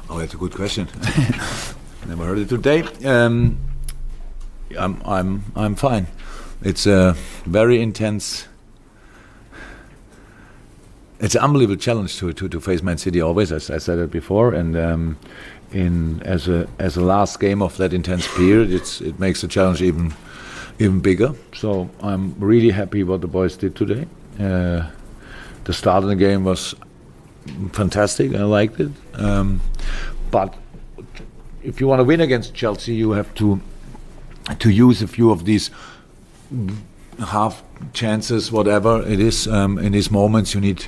Oh, that's a good question. Never heard it today. I'm fine. It's a very intense. It's an unbelievable challenge to face Man City always. I said it before, and as a last game of that intense period, it makes the challenge even bigger. So I'm really happy what the boys did today. The start of the game was fantastic. I liked it. But if you want to win against Chelsea, you have to use a few of these half chances, whatever it is. In these moments, you need,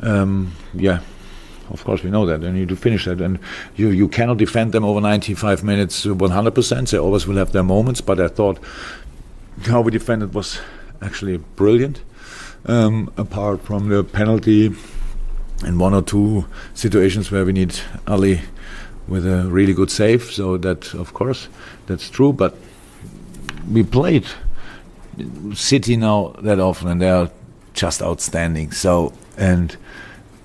of course we know that. You need to finish that, and you cannot defend them over 95 minutes 100%. They always will have their moments. But I thought how we defended was actually brilliant. Apart from the penalty and one or two situations where we need Ali with a really good save, so that, of course, that's true. But we played City now that often, and they are just outstanding. So, and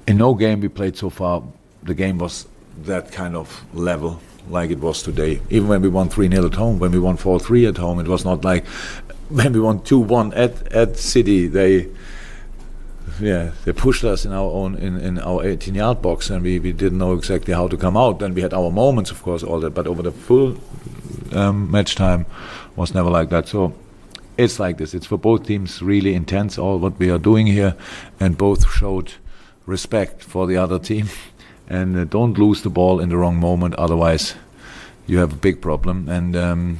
in no game we played so far, the game was that kind of level like it was today. Even when we won 3-0 at home, when we won 4-3 at home, it was not like when we won 2-1 at City. They pushed us in our 18-yard box, and we didn't know exactly how to come out. Then we had our moments, of course, all that, but over the full match time was never like that. So it's like this. It's for both teams really intense, all what we are doing here, and both showed respect for the other team. And don't lose the ball in the wrong moment, otherwise you have a big problem. And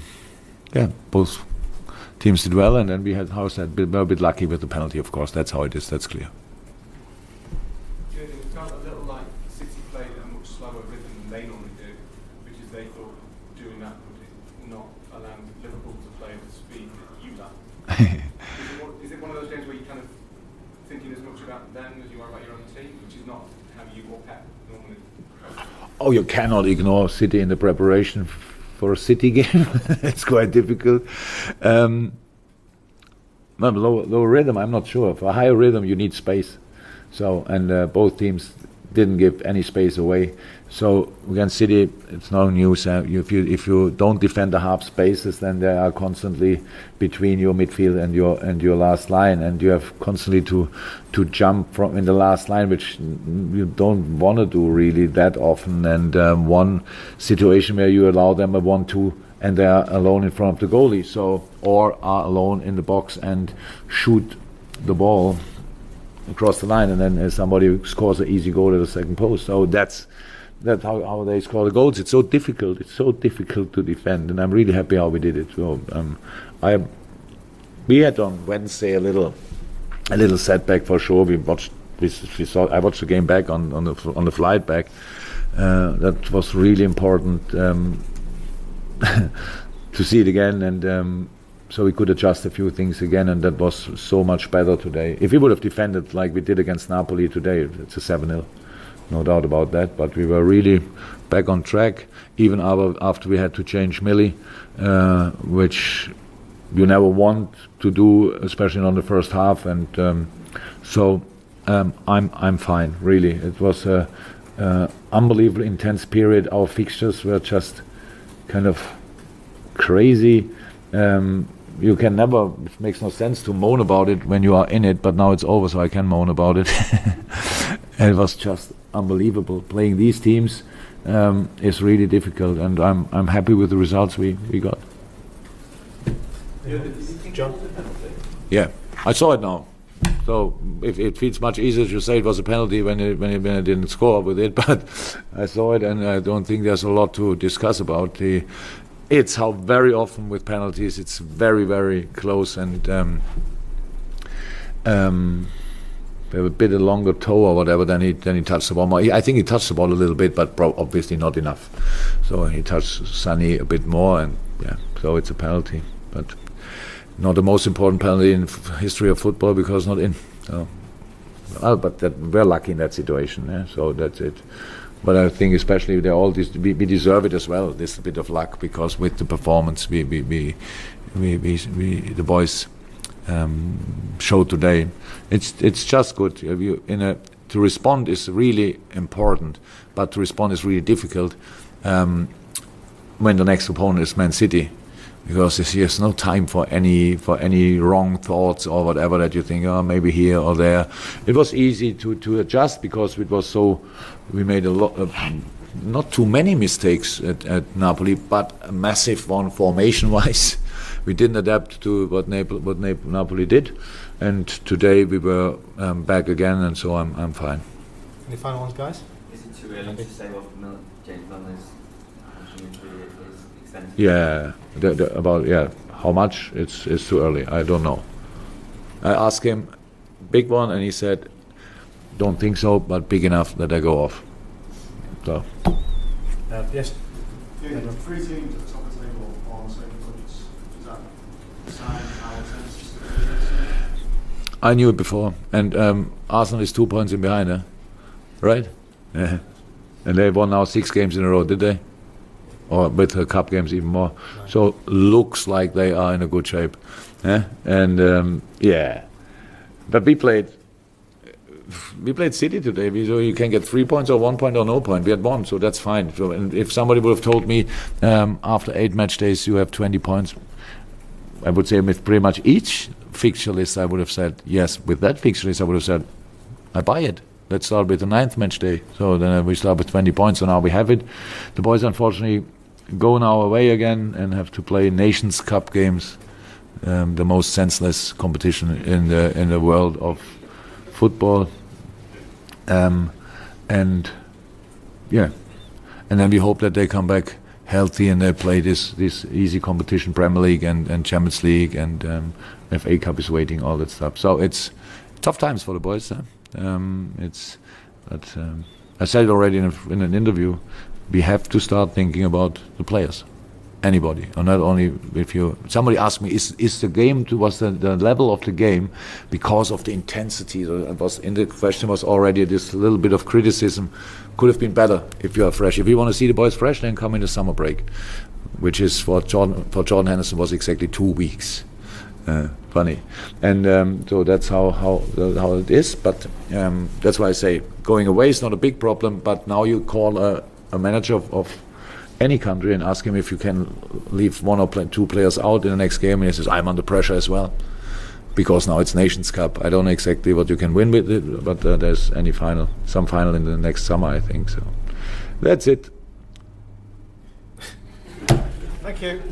both teams did well, and then we had, a bit lucky with the penalty, of course. That's how it is, that's clear. Jurgen, it felt a little like City played at a much slower rhythm than they normally do, which is they thought doing that would not allow Liverpool to play at the speed that you like. Is it one of those games where you're kind of thinking as much about them as you are about your own team, which is not how you or Pep normally? Oh, you cannot ignore City in the preparation for a City game. It's quite difficult. Low rhythm, I'm not sure. For a higher rhythm, you need space. So, and both teams didn't give any space away. So against City, it's no news. If you don't defend the half spaces, then they are constantly between your midfield and your last line, and you have constantly to jump from in the last line, which you don't want to do really that often. And one situation where you allow them a 1-2, and they are alone in front of the goalie, or are alone in the box and shoot the ball across the line, and then somebody scores an easy goal at the second post. So that's how they score the goals. It's so difficult. It's so difficult to defend, and I'm really happy how we did it. So we had on Wednesday a little setback for sure. I watched the game back on the flight back. That was really important to see it again, and so we could adjust a few things again, and that was so much better today. If we would have defended like we did against Napoli today, it's a 7-0. No doubt about that, but we were really back on track, even after we had to change Millie, which you never want to do, especially on the first half. And so I'm fine, really. It was a unbelievably intense period. Our fixtures were just kind of crazy. You can never, it makes no sense to moan about it when you are in it, but now it's over, so I can moan about it. And it was just unbelievable. Playing these teams is really difficult, and I'm happy with the results we got. John? Yeah, I saw it now. So if it feels much easier to say it was a penalty when I didn't score with it, but I saw it, and I don't think there's a lot to discuss about. It's how very often with penalties it's very, very close, and we have a bit of longer toe or whatever, then he touched the ball more. I think he touched the ball a little bit, but obviously not enough. So he touched Sonny a bit more, and so it's a penalty, but not the most important penalty in history of football because not in. So, but we're lucky in that situation. So that's it. But I think especially we deserve it as well. This bit of luck, because with the performance the boys showed today, it's just good. In To respond is really important, but to respond is really difficult when the next opponent is Man City, because there's no time for any wrong thoughts or whatever that you think, oh, maybe here or there. It was easy to adjust because it was so. We made a lot of, not too many mistakes at Napoli, but a massive one formation-wise. We didn't adapt to what Napoli did, and today we were back again, and so I'm fine. Any final ones, guys? Is it too early to say what James Milner's injury is extended? Yeah, about how much it's too early. I don't know. I asked him, big one, and he said, don't think so, but big enough that I go off. So. Yes. Yeah, 3 teams at the top of the table on the same points. Is that a sign our sense? I knew it before, and Arsenal is 2 points in behind, right? Yeah. And they won now 6 games in a row, did they? Or with the cup games even more. Right. So looks like they are in a good shape. And but we played City today. So you can get 3 points or 1 point or no point. We had 1, so that's fine. So, and if somebody would have told me after 8 match days you have 20 points, I would say with pretty much each fixture list I would have said yes. With that fixture list I would have said I buy it. Let's start with the 9th match day. So then we start with 20 points. So now we have it. The boys unfortunately go now away again and have to play Nations Cup games, the most senseless competition in the world of football. And then we hope that they come back healthy and they play this easy competition, Premier League and Champions League, and FA Cup is waiting, all that stuff. So it's tough times for the boys. I said it already in an interview. We have to start thinking about the players, anybody, or not only if you. Somebody asked me, is the game was the level of the game because of the intensity? It was in the question was already this little bit of criticism. Could have been better if you are fresh. If you want to see the boys fresh, then come in the summer break, which is for Jordan Henderson was exactly 2 weeks. Funny, and so that's how it is. But that's why I say going away is not a big problem. But now you call a manager of any country and ask him if you can leave 1 or 2 players out in the next game, and he says I'm under pressure as well, because now it's Nations Cup. I don't know exactly what you can win with it, but there's some final in the next summer, I think. So that's it. Thank you.